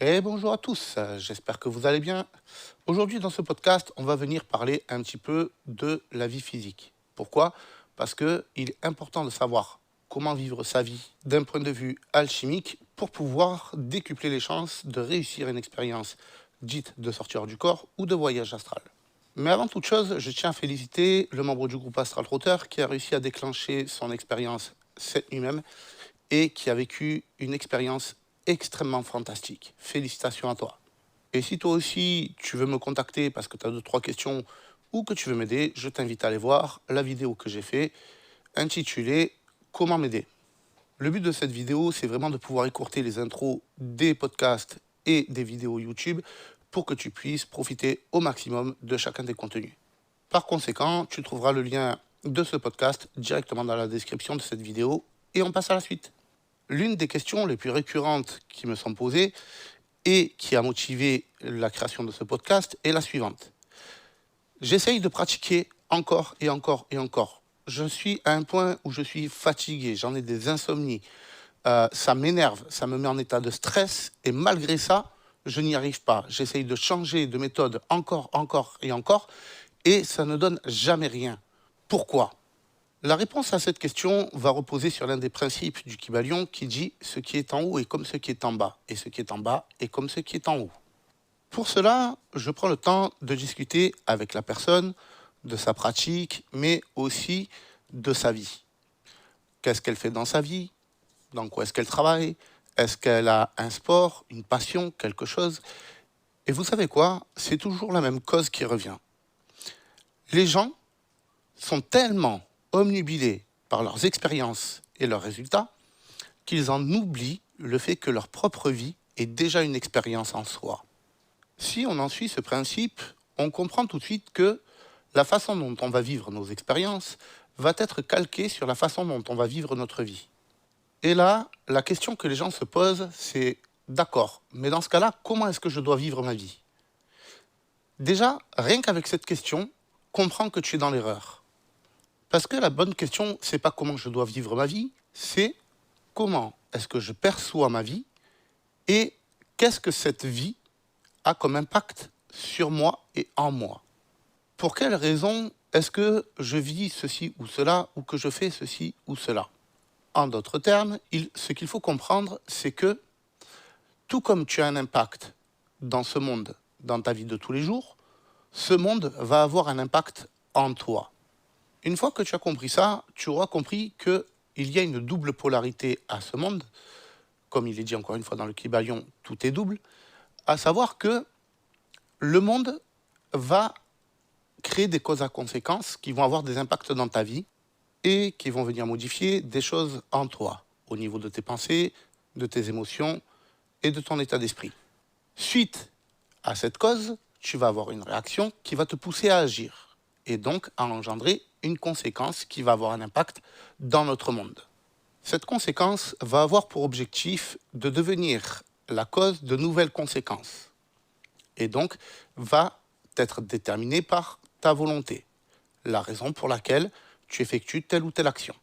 Et bonjour à tous, j'espère que vous allez bien. Aujourd'hui, dans ce podcast, on va venir parler un petit peu de la vie physique. Pourquoi? Parce qu'il est important de savoir comment vivre sa vie d'un point de vue alchimique pour pouvoir décupler les chances de réussir une expérience dite de sortir du corps ou de voyage astral. Mais avant toute chose, je tiens à féliciter le membre du groupe Astral Router qui a réussi à déclencher son expérience cette nuit même et qui a vécu une expérience extrêmement fantastique. Félicitations à toi. Et si toi aussi tu veux me contacter parce que tu as deux, trois questions ou que tu veux m'aider, je t'invite à aller voir la vidéo que j'ai faite intitulée Comment m'aider. Le but de cette vidéo, c'est vraiment de pouvoir écourter les intros des podcasts et des vidéos YouTube pour que tu puisses profiter au maximum de chacun des contenus. Par conséquent, tu trouveras le lien de ce podcast directement dans la description de cette vidéo et on passe à la suite. L'une des questions les plus récurrentes qui me sont posées et qui a motivé la création de ce podcast est la suivante. J'essaye de pratiquer encore et encore et encore. Je suis à un point où je suis fatigué, j'en ai des insomnies, ça m'énerve, ça me met en état de stress et malgré ça, je n'y arrive pas. J'essaye de changer de méthode encore et ça ne donne jamais rien. Pourquoi? La réponse à cette question va reposer sur l'un des principes du Kybalion qui dit « ce qui est en haut est comme ce qui est en bas, et ce qui est en bas est comme ce qui est en haut ». Pour cela, je prends le temps de discuter avec la personne de sa pratique, mais aussi de sa vie. Qu'est-ce qu'elle fait dans sa vie? Dans quoi est-ce qu'elle travaille? Est-ce qu'elle a un sport, une passion, quelque chose? Et vous savez quoi? C'est toujours la même cause qui revient. Les gens sont tellement omnubilés par leurs expériences et leurs résultats qu'ils en oublient le fait que leur propre vie est déjà une expérience en soi. Si on en suit ce principe, on comprend tout de suite que la façon dont on va vivre nos expériences va être calquée sur la façon dont on va vivre notre vie. Et là, la question que les gens se posent, c'est d'accord, mais dans ce cas-là, comment est-ce que je dois vivre ma vie? Déjà, rien qu'avec cette question, comprends que tu es dans l'erreur. Parce que la bonne question, c'est pas comment je dois vivre ma vie, c'est comment est-ce que je perçois ma vie et qu'est-ce que cette vie a comme impact sur moi et en moi. Pour quelles raisons est-ce que je vis ceci ou cela ou que je fais ceci ou cela? En d'autres termes, ce qu'il faut comprendre, c'est que tout comme tu as un impact dans ce monde, dans ta vie de tous les jours, ce monde va avoir un impact en toi. Une fois que tu as compris ça, tu auras compris qu'il y a une double polarité à ce monde. Comme il est dit encore une fois dans le Kybalion, tout est double. À savoir que le monde va créer des causes à conséquences qui vont avoir des impacts dans ta vie et qui vont venir modifier des choses en toi, au niveau de tes pensées, de tes émotions et de ton état d'esprit. Suite à cette cause, tu vas avoir une réaction qui va te pousser à agir et donc à engendrer une conséquence qui va avoir un impact dans notre monde. Cette conséquence va avoir pour objectif de devenir la cause de nouvelles conséquences et donc va être déterminée par ta volonté, la raison pour laquelle tu effectues telle ou telle action.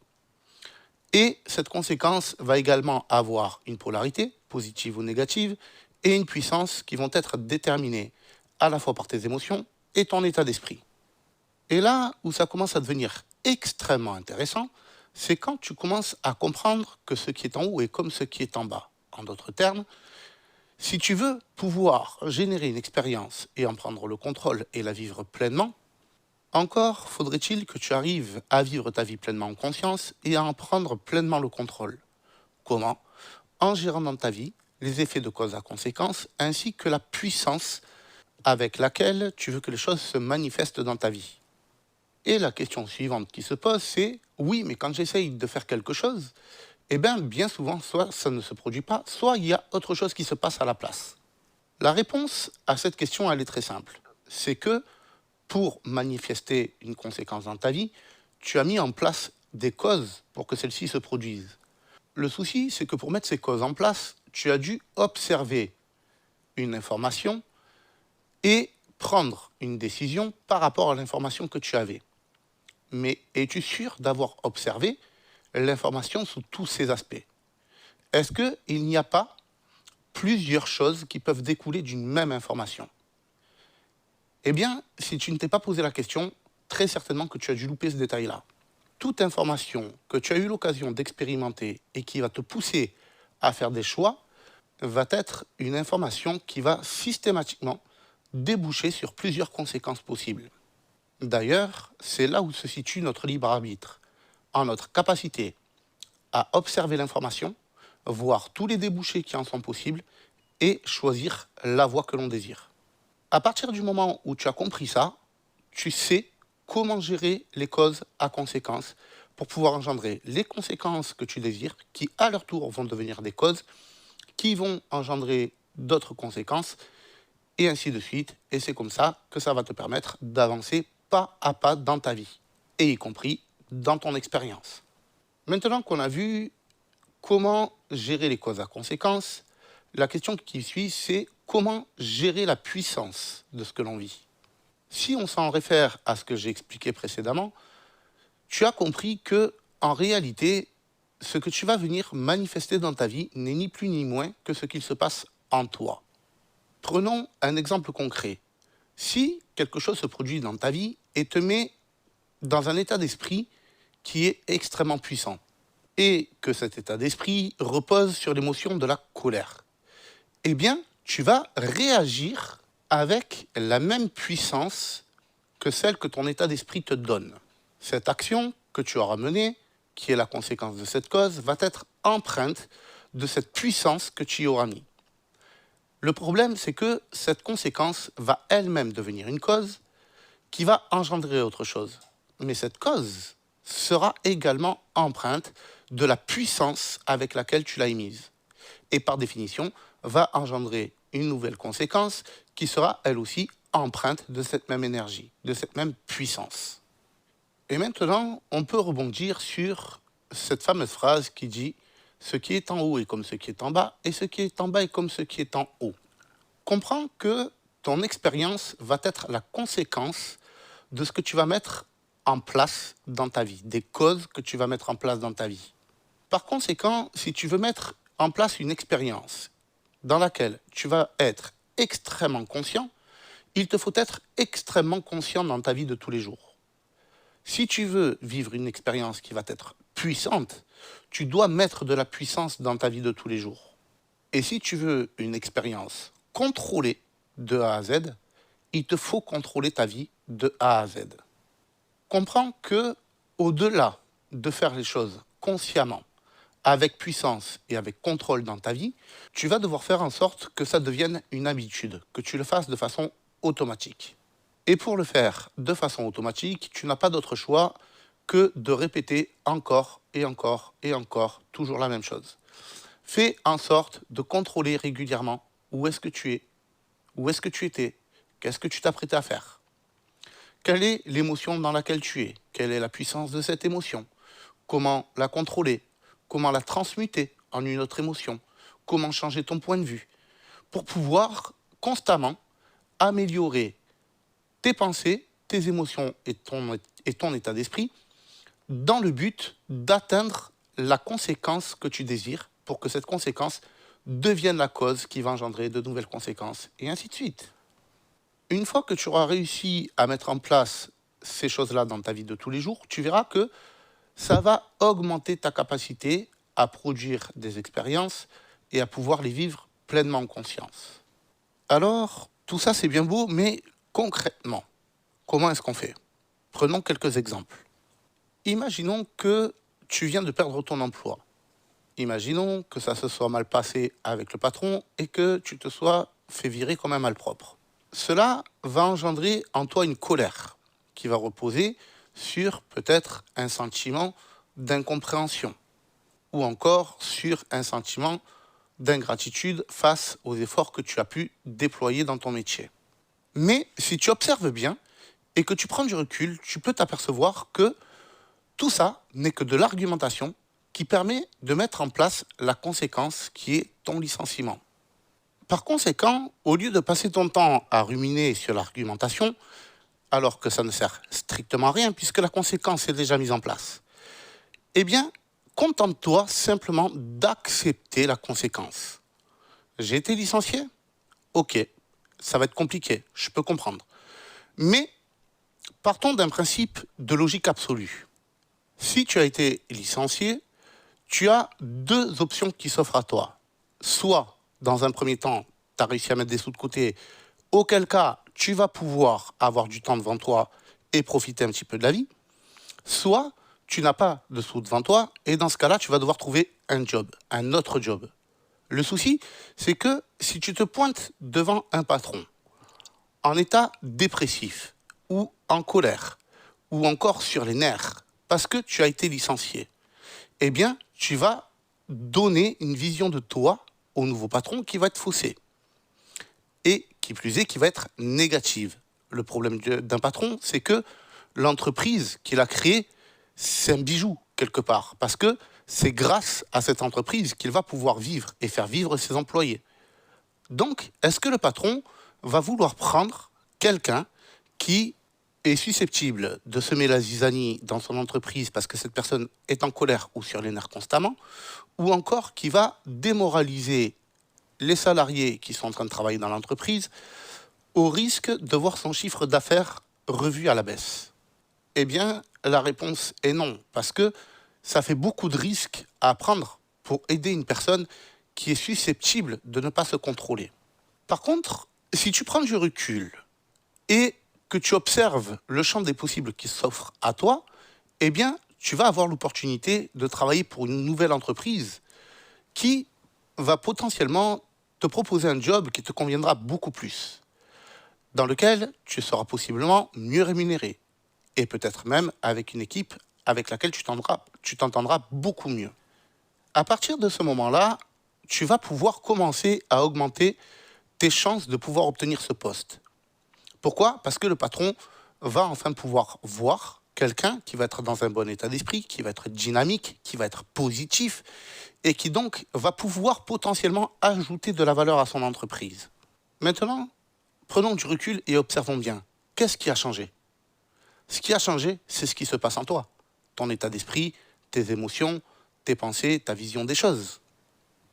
Et cette conséquence va également avoir une polarité, positive ou négative, et une puissance qui vont être déterminées à la fois par tes émotions et ton état d'esprit. Et là où ça commence à devenir extrêmement intéressant, c'est quand tu commences à comprendre que ce qui est en haut est comme ce qui est en bas. En d'autres termes, si tu veux pouvoir générer une expérience et en prendre le contrôle et la vivre pleinement, encore faudrait-il que tu arrives à vivre ta vie pleinement en conscience et à en prendre pleinement le contrôle. Comment? En gérant dans ta vie les effets de cause à conséquence ainsi que la puissance avec laquelle tu veux que les choses se manifestent dans ta vie. Et la question suivante qui se pose, c'est oui, mais quand j'essaye de faire quelque chose, eh bien souvent, soit ça ne se produit pas, soit il y a autre chose qui se passe à la place. La réponse à cette question, elle est très simple. C'est que pour manifester une conséquence dans ta vie, tu as mis en place des causes pour que celles-ci se produisent. Le souci, c'est que pour mettre ces causes en place, tu as dû observer une information et prendre une décision par rapport à l'information que tu avais. Mais es-tu sûr d'avoir observé l'information sous tous ses aspects? Est-ce qu'il n'y a pas plusieurs choses qui peuvent découler d'une même information? Eh bien, si tu ne t'es pas posé la question, très certainement que tu as dû louper ce détail-là. Toute information que tu as eu l'occasion d'expérimenter et qui va te pousser à faire des choix va être une information qui va systématiquement déboucher sur plusieurs conséquences possibles. D'ailleurs, c'est là où se situe notre libre arbitre, en notre capacité à observer l'information, voir tous les débouchés qui en sont possibles et choisir la voie que l'on désire. À partir du moment où tu as compris ça, tu sais comment gérer les causes à conséquences pour pouvoir engendrer les conséquences que tu désires, qui à leur tour vont devenir des causes, qui vont engendrer d'autres conséquences, et ainsi de suite. Et c'est comme ça que ça va te permettre d'avancer pas à pas dans ta vie, et y compris dans ton expérience. Maintenant qu'on a vu comment gérer les causes à conséquences, la question qui suit, c'est comment gérer la puissance de ce que l'on vit. Si on s'en réfère à ce que j'ai expliqué précédemment, tu as compris que, en réalité, ce que tu vas venir manifester dans ta vie n'est ni plus ni moins que ce qu'il se passe en toi. Prenons un exemple concret. Si quelque chose se produit dans ta vie et te met dans un état d'esprit qui est extrêmement puissant, et que cet état d'esprit repose sur l'émotion de la colère, eh bien, tu vas réagir avec la même puissance que celle que ton état d'esprit te donne. Cette action que tu auras menée, qui est la conséquence de cette cause, va être empreinte de cette puissance que tu y auras mis. Le problème, c'est que cette conséquence va elle-même devenir une cause qui va engendrer autre chose. Mais cette cause sera également empreinte de la puissance avec laquelle tu l'as émise. Et par définition, va engendrer une nouvelle conséquence qui sera elle aussi empreinte de cette même énergie, de cette même puissance. Et maintenant, on peut rebondir sur cette fameuse phrase qui dit « ce qui est en haut est comme ce qui est en bas, et ce qui est en bas est comme ce qui est en haut ». Comprends que ton expérience va être la conséquence de ce que tu vas mettre en place dans ta vie, des causes que tu vas mettre en place dans ta vie. Par conséquent, si tu veux mettre en place une expérience dans laquelle tu vas être extrêmement conscient, il te faut être extrêmement conscient dans ta vie de tous les jours. Si tu veux vivre une expérience qui va être puissante, tu dois mettre de la puissance dans ta vie de tous les jours. Et si tu veux une expérience contrôlée de A à Z, il te faut contrôler ta vie de A à Z. Comprends que, au-delà de faire les choses consciemment, avec puissance et avec contrôle dans ta vie, tu vas devoir faire en sorte que ça devienne une habitude, que tu le fasses de façon automatique. Et pour le faire de façon automatique, tu n'as pas d'autre choix que de répéter encore et encore et encore toujours la même chose. Fais en sorte de contrôler régulièrement où est-ce que tu es, où est-ce que tu étais, qu'est-ce que tu t'apprêtais à faire. Quelle est l'émotion dans laquelle tu es? Quelle est la puissance de cette émotion? Comment la contrôler? Comment la transmuter en une autre émotion? Comment changer ton point de vue? Pour pouvoir constamment améliorer tes pensées, tes émotions et ton état d'esprit dans le but d'atteindre la conséquence que tu désires pour que cette conséquence devienne la cause qui va engendrer de nouvelles conséquences et ainsi de suite. Une fois que tu auras réussi à mettre en place ces choses-là dans ta vie de tous les jours, tu verras que ça va augmenter ta capacité à produire des expériences et à pouvoir les vivre pleinement en conscience. Alors, tout ça c'est bien beau, mais concrètement, comment est-ce qu'on fait? Prenons quelques exemples. Imaginons que tu viens de perdre ton emploi. Imaginons que ça se soit mal passé avec le patron et que tu te sois fait virer comme un malpropre. Cela va engendrer en toi une colère qui va reposer sur peut-être un sentiment d'incompréhension ou encore sur un sentiment d'ingratitude face aux efforts que tu as pu déployer dans ton métier. Mais si tu observes bien et que tu prends du recul, tu peux t'apercevoir que tout ça n'est que de l'argumentation qui permet de mettre en place la conséquence qui est ton licenciement. Par conséquent, au lieu de passer ton temps à ruminer sur l'argumentation, alors que ça ne sert strictement à rien puisque la conséquence est déjà mise en place, eh bien, contente-toi simplement d'accepter la conséquence. J'ai été licencié? Ok, ça va être compliqué, je peux comprendre. Mais partons d'un principe de logique absolue. Si tu as été licencié, tu as deux options qui s'offrent à toi. Soit, dans un premier temps, tu as réussi à mettre des sous de côté, auquel cas, tu vas pouvoir avoir du temps devant toi et profiter un petit peu de la vie. Soit, tu n'as pas de sous devant toi et dans ce cas-là, tu vas devoir trouver un job, un autre job. Le souci, c'est que si tu te pointes devant un patron en état dépressif ou en colère ou encore sur les nerfs parce que tu as été licencié, eh bien, tu vas donner une vision de toi au nouveau patron qui va être faussée. Et qui plus est, qui va être négative. Le problème d'un patron, c'est que l'entreprise qu'il a créée, c'est un bijou, quelque part. Parce que c'est grâce à cette entreprise qu'il va pouvoir vivre et faire vivre ses employés. Donc, est-ce que le patron va vouloir prendre quelqu'un qui est susceptible de semer la zizanie dans son entreprise parce que cette personne est en colère ou sur les nerfs constamment, ou encore qui va démoraliser les salariés qui sont en train de travailler dans l'entreprise au risque de voir son chiffre d'affaires revu à la baisse? Eh bien, la réponse est non, parce que ça fait beaucoup de risques à prendre pour aider une personne qui est susceptible de ne pas se contrôler. Par contre, si tu prends du recul et que tu observes le champ des possibles qui s'offre à toi, eh bien, tu vas avoir l'opportunité de travailler pour une nouvelle entreprise qui va potentiellement te proposer un job qui te conviendra beaucoup plus, dans lequel tu seras possiblement mieux rémunéré, et peut-être même avec une équipe avec laquelle tu t'entendras beaucoup mieux. À partir de ce moment-là, tu vas pouvoir commencer à augmenter tes chances de pouvoir obtenir ce poste. Pourquoi? Parce que le patron va enfin pouvoir voir quelqu'un qui va être dans un bon état d'esprit, qui va être dynamique, qui va être positif, et qui donc va pouvoir potentiellement ajouter de la valeur à son entreprise. Maintenant, prenons du recul et observons bien. Qu'est-ce qui a changé? Ce qui a changé, c'est ce qui se passe en toi. Ton état d'esprit, tes émotions, tes pensées, ta vision des choses.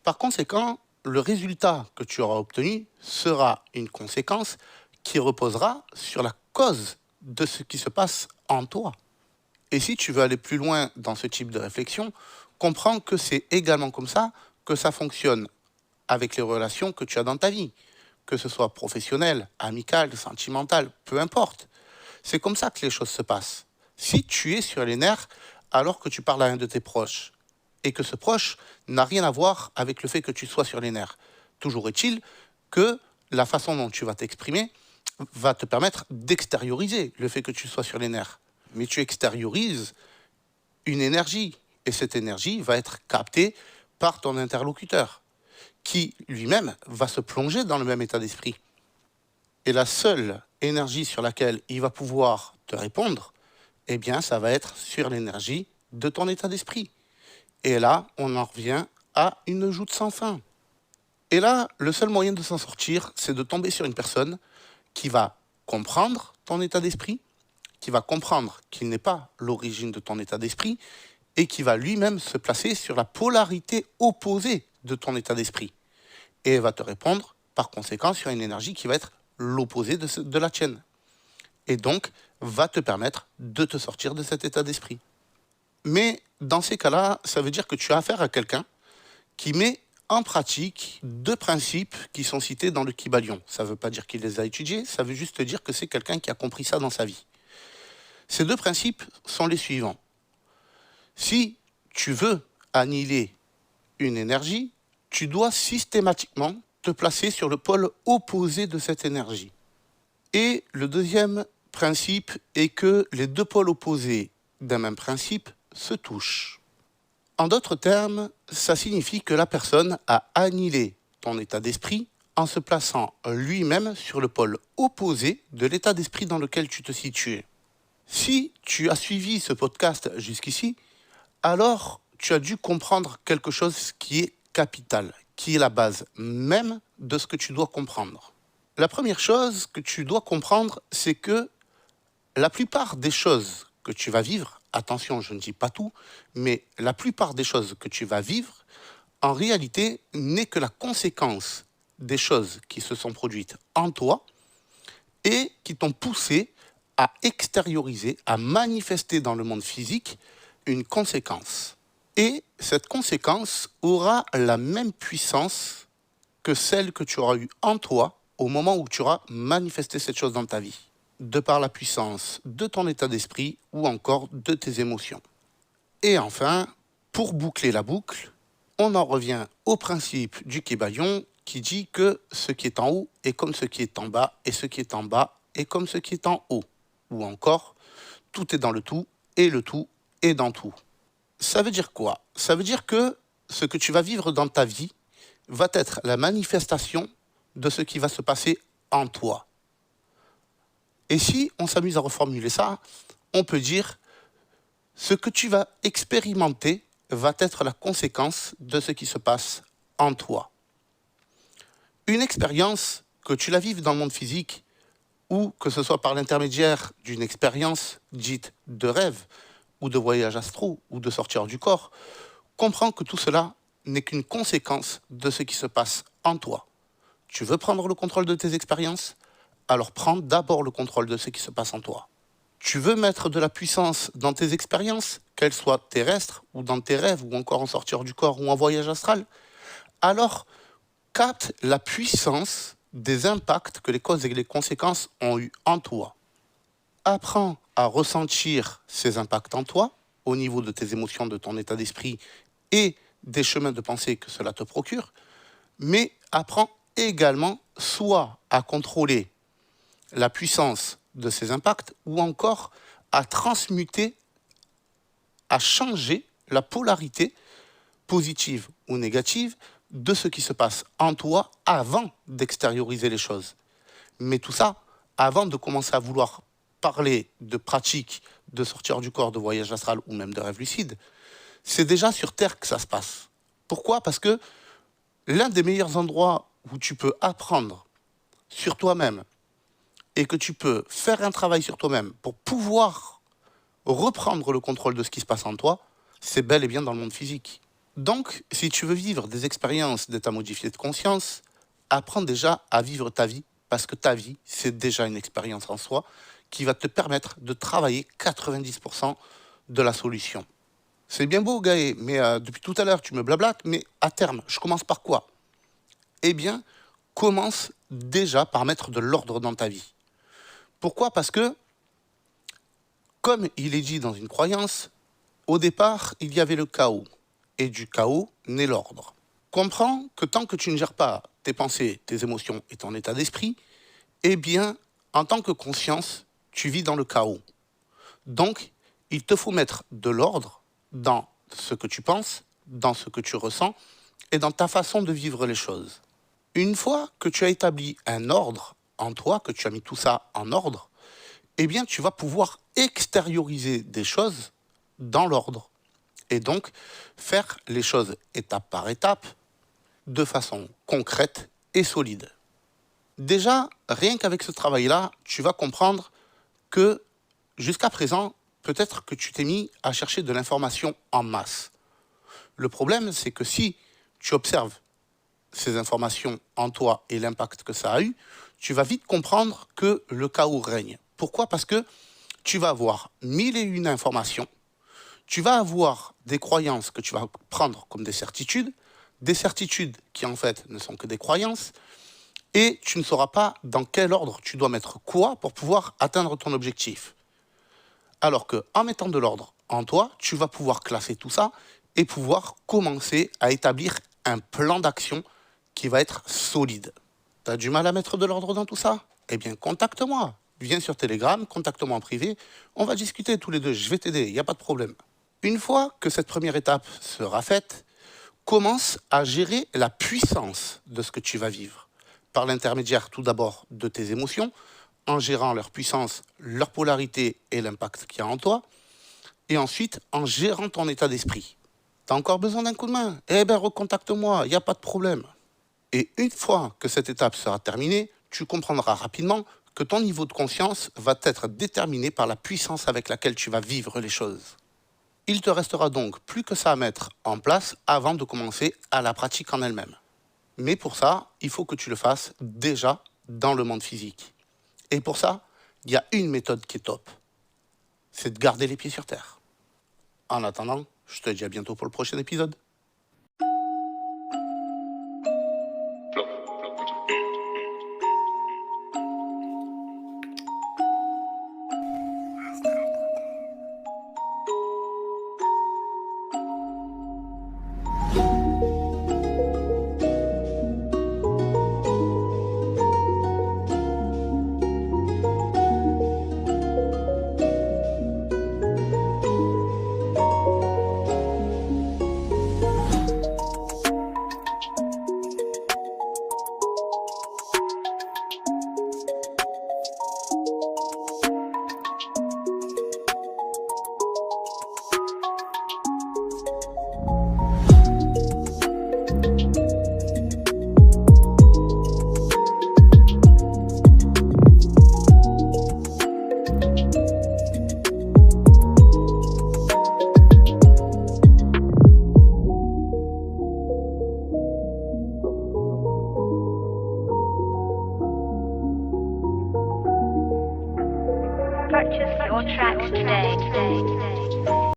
Par conséquent, le résultat que tu auras obtenu sera une conséquence qui reposera sur la cause de ce qui se passe en toi. Et si tu veux aller plus loin dans ce type de réflexion, comprends que c'est également comme ça que ça fonctionne avec les relations que tu as dans ta vie, que ce soit professionnel, amical, sentimental, peu importe. C'est comme ça que les choses se passent. Si tu es sur les nerfs alors que tu parles à un de tes proches, et que ce proche n'a rien à voir avec le fait que tu sois sur les nerfs, toujours est-il que la façon dont tu vas t'exprimer va te permettre d'extérioriser le fait que tu sois sur les nerfs. Mais tu extériorises une énergie, et cette énergie va être captée par ton interlocuteur, qui lui-même va se plonger dans le même état d'esprit. Et la seule énergie sur laquelle il va pouvoir te répondre, eh bien, ça va être sur l'énergie de ton état d'esprit. Et là, on en revient à une joute sans fin. Et là, le seul moyen de s'en sortir, c'est de tomber sur une personne qui va comprendre ton état d'esprit, qui va comprendre qu'il n'est pas l'origine de ton état d'esprit, et qui va lui-même se placer sur la polarité opposée de ton état d'esprit. Et va te répondre, par conséquent, sur une énergie qui va être l'opposé de la tienne. Et donc, va te permettre de te sortir de cet état d'esprit. Mais dans ces cas-là, ça veut dire que tu as affaire à quelqu'un qui met en pratique deux principes qui sont cités dans le Kybalion. Ça ne veut pas dire qu'il les a étudiés, ça veut juste dire que c'est quelqu'un qui a compris ça dans sa vie. Ces deux principes sont les suivants. Si tu veux annihiler une énergie, tu dois systématiquement te placer sur le pôle opposé de cette énergie. Et le deuxième principe est que les deux pôles opposés d'un même principe se touchent. En d'autres termes, ça signifie que la personne a annihilé ton état d'esprit en se plaçant lui-même sur le pôle opposé de l'état d'esprit dans lequel tu te situais. Si tu as suivi ce podcast jusqu'ici, alors tu as dû comprendre quelque chose qui est capital, qui est la base même de ce que tu dois comprendre. La première chose que tu dois comprendre, c'est que la plupart des choses que tu vas vivre, attention, je ne dis pas tout, mais la plupart des choses que tu vas vivre, en réalité, n'est que la conséquence des choses qui se sont produites en toi et qui t'ont poussé à extérioriser, à manifester dans le monde physique une conséquence. Et cette conséquence aura la même puissance que celle que tu auras eue en toi au moment où tu auras manifesté cette chose dans ta vie, de par la puissance de ton état d'esprit ou encore de tes émotions. Et enfin, pour boucler la boucle, on en revient au principe du Kybalion qui dit que ce qui est en haut est comme ce qui est en bas et ce qui est en bas est comme ce qui est en haut. Ou encore, tout est dans le tout et le tout est dans tout. Ça veut dire quoi? Ça veut dire que ce que tu vas vivre dans ta vie va être la manifestation de ce qui va se passer en toi. Et si on s'amuse à reformuler ça, on peut dire ce que tu vas expérimenter va être la conséquence de ce qui se passe en toi. Une expérience, que tu la vives dans le monde physique, ou que ce soit par l'intermédiaire d'une expérience dite de rêve, ou de voyage astro, ou de sortir du corps, comprends que tout cela n'est qu'une conséquence de ce qui se passe en toi. Tu veux prendre le contrôle de tes expériences? Alors prends d'abord le contrôle de ce qui se passe en toi. Tu veux mettre de la puissance dans tes expériences, qu'elles soient terrestres, ou dans tes rêves, ou encore en sortir du corps, ou en voyage astral? Alors, capte la puissance des impacts que les causes et les conséquences ont eu en toi. Apprends à ressentir ces impacts en toi, au niveau de tes émotions, de ton état d'esprit et des chemins de pensée que cela te procure, mais apprends également soit à contrôler la puissance de ces impacts ou encore à transmuter, à changer la polarité positive ou négative de ce qui se passe en toi avant d'extérioriser les choses. Mais tout ça, avant de commencer à vouloir parler de pratiques, de sortir du corps, de voyage astral ou même de rêve lucide, c'est déjà sur Terre que ça se passe. Pourquoi? Parce que l'un des meilleurs endroits où tu peux apprendre sur toi-même et que tu peux faire un travail sur toi-même pour pouvoir reprendre le contrôle de ce qui se passe en toi, c'est bel et bien dans le monde physique. Donc, si tu veux vivre des expériences d'état modifié de conscience, apprends déjà à vivre ta vie, parce que ta vie, c'est déjà une expérience en soi qui va te permettre de travailler 90% de la solution. C'est bien beau, Gaël, mais depuis tout à l'heure, tu me blablates, mais à terme, je commence par quoi? Eh bien, commence déjà par mettre de l'ordre dans ta vie. Pourquoi? Parce que, comme il est dit dans une croyance, au départ, il y avait le chaos. Et du chaos naît l'ordre. Comprends que tant que tu ne gères pas tes pensées, tes émotions et ton état d'esprit, eh bien, en tant que conscience, tu vis dans le chaos. Donc, il te faut mettre de l'ordre dans ce que tu penses, dans ce que tu ressens et dans ta façon de vivre les choses. Une fois que tu as établi un ordre en toi, que tu as mis tout ça en ordre, eh bien, tu vas pouvoir extérioriser des choses dans l'ordre. Et donc, faire les choses étape par étape, de façon concrète et solide. Déjà, rien qu'avec ce travail-là, tu vas comprendre que, jusqu'à présent, peut-être que tu t'es mis à chercher de l'information en masse. Le problème, c'est que si tu observes ces informations en toi et l'impact que ça a eu, tu vas vite comprendre que le chaos règne. Pourquoi? Parce que tu vas avoir 1001 informations. Tu vas avoir des croyances que tu vas prendre comme des certitudes qui en fait ne sont que des croyances, et tu ne sauras pas dans quel ordre tu dois mettre quoi pour pouvoir atteindre ton objectif. Alors qu'en mettant de l'ordre en toi, tu vas pouvoir classer tout ça et pouvoir commencer à établir un plan d'action qui va être solide. T'as du mal à mettre de l'ordre dans tout ça? Eh bien, contacte-moi. Viens sur Telegram, contacte-moi en privé. On va discuter tous les deux, je vais t'aider, il n'y a pas de problème. Une fois que cette première étape sera faite, commence à gérer la puissance de ce que tu vas vivre. Par l'intermédiaire tout d'abord de tes émotions, en gérant leur puissance, leur polarité et l'impact qu'il y a en toi, et ensuite en gérant ton état d'esprit. T'as encore besoin d'un coup de main? Eh bien, recontacte-moi, il n'y a pas de problème. Et une fois que cette étape sera terminée, tu comprendras rapidement que ton niveau de conscience va être déterminé par la puissance avec laquelle tu vas vivre les choses. Il te restera donc plus que ça à mettre en place avant de commencer à la pratique en elle-même. Mais pour ça, il faut que tu le fasses déjà dans le monde physique. Et pour ça, il y a une méthode qui est top. C'est de garder les pieds sur terre. En attendant, je te dis à bientôt pour le prochain épisode. Purchase your tracks today.